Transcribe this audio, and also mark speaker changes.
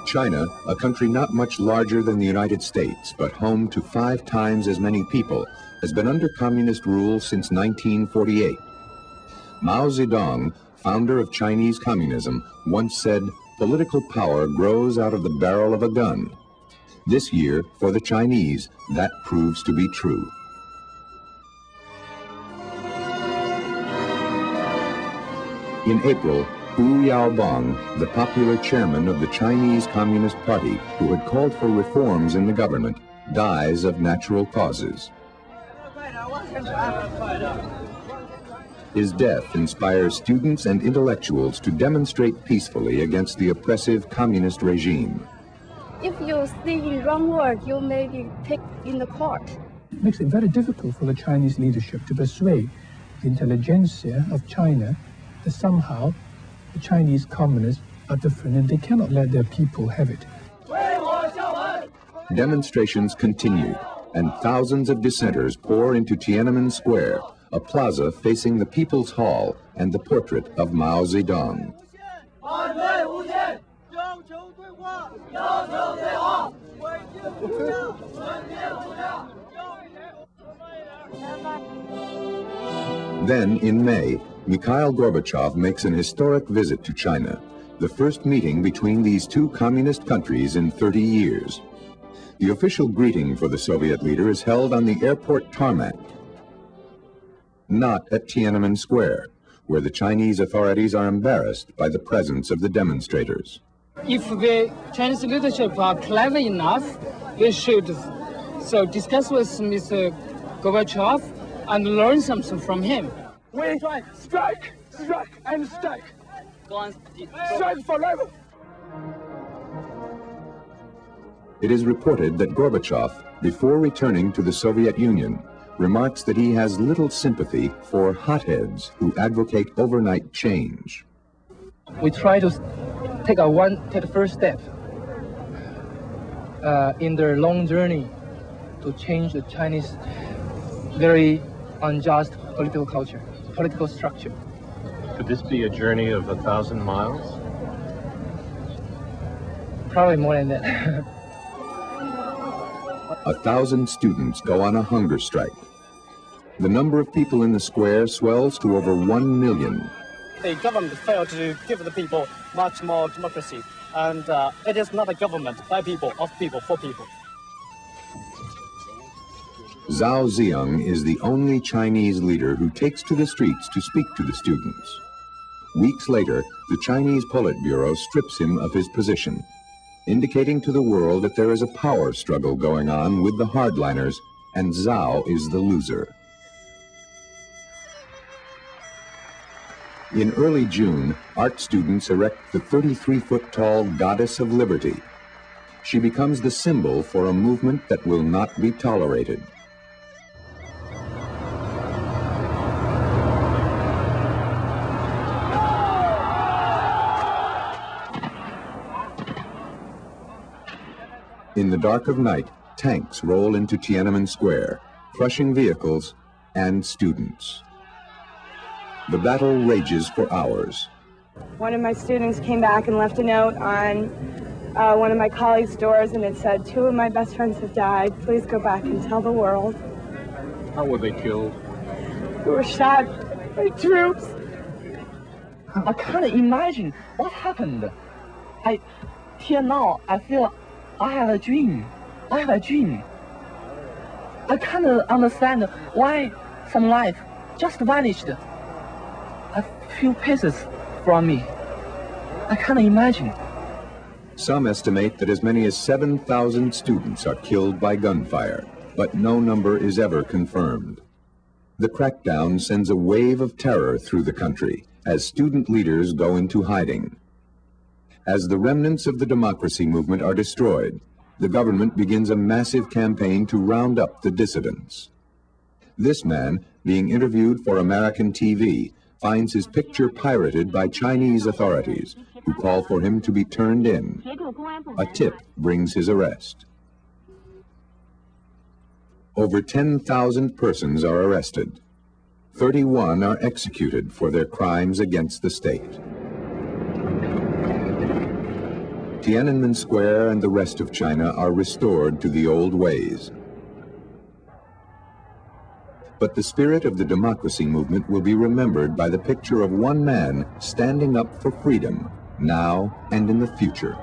Speaker 1: China, a country not much larger than the United States, but home to 5 times as many people, has been under communist rule since 1948. Mao Zedong, founder of Chinese communism, once said, "Political power grows out of the barrel of a gun." This year, for the Chinese, that proves to be true. In April, Hu Yaobang, the popular chairman of the Chinese Communist Party, who had called for reforms in the government, dies of natural causes. His death inspires students and intellectuals to demonstrate peacefully against the oppressive communist regime.
Speaker 2: If you speak in wrong word, you may be taken in the court.
Speaker 3: It makes it very difficult for the Chinese leadership to persuade the intelligentsia of China that somehow the Chinese communists are different and they cannot let their people have it.
Speaker 1: Demonstrations continue, and thousands of dissenters pour into Tiananmen Square, a plaza facing the People's Hall and the portrait of Mao Zedong. Then, in May, Mikhail Gorbachev makes an historic visit to China, the first meeting between these two communist countries in 30 years. The official greeting for the Soviet leader is held on the airport tarmac, not at Tiananmen Square, where the Chinese authorities are embarrassed by the presence of the demonstrators.
Speaker 4: If the Chinese leadership are clever enough, they should discuss with Mr. Gorbachev and learn something from him.
Speaker 3: We strike, and strike. Strike forever.
Speaker 1: It is reported that Gorbachev, before returning to the Soviet Union, remarks that he has little sympathy for hotheads who advocate overnight change.
Speaker 5: We try to take the first step in their long journey to change the Chinese very unjust political structure.
Speaker 6: Could this be a journey of 1,000 miles?
Speaker 5: Probably more than that.
Speaker 1: 1,000 students go on a hunger strike. The number of people in the square swells to over 1 million.
Speaker 7: The government failed to give the people much more democracy, and it is not a government by people, of people, for people.
Speaker 1: Zhao Ziyang is the only Chinese leader who takes to the streets to speak to the students. Weeks later, the Chinese Politburo strips him of his position, indicating to the world that there is a power struggle going on with the hardliners, and Zhao is the loser. In early June, art students erect the 33-foot-tall Goddess of Liberty. She becomes the symbol for a movement that will not be tolerated. In the dark of night, tanks roll into Tiananmen Square, crushing vehicles and students. The battle rages for hours.
Speaker 8: One of my students came back and left a note on one of my colleagues' doors, and it said, "2 of my best friends have died. Please go back and tell the world."
Speaker 6: How were they killed?
Speaker 8: They were shot by troops.
Speaker 5: I can't imagine what happened. Till now, I feel I have a dream. I have a dream. I can't understand why some life just vanished a few paces from me. I can't imagine.
Speaker 1: Some estimate that as many as 7,000 students are killed by gunfire, but no number is ever confirmed. The crackdown sends a wave of terror through the country as student leaders go into hiding. As the remnants of the democracy movement are destroyed, the government begins a massive campaign to round up the dissidents. This man, being interviewed for American TV, finds his picture pirated by Chinese authorities, who call for him to be turned in. A tip brings his arrest. Over 10,000 persons are arrested. 31 are executed for their crimes against the state. Tiananmen Square and the rest of China are restored to the old ways. But the spirit of the democracy movement will be remembered by the picture of one man standing up for freedom, now and in the future.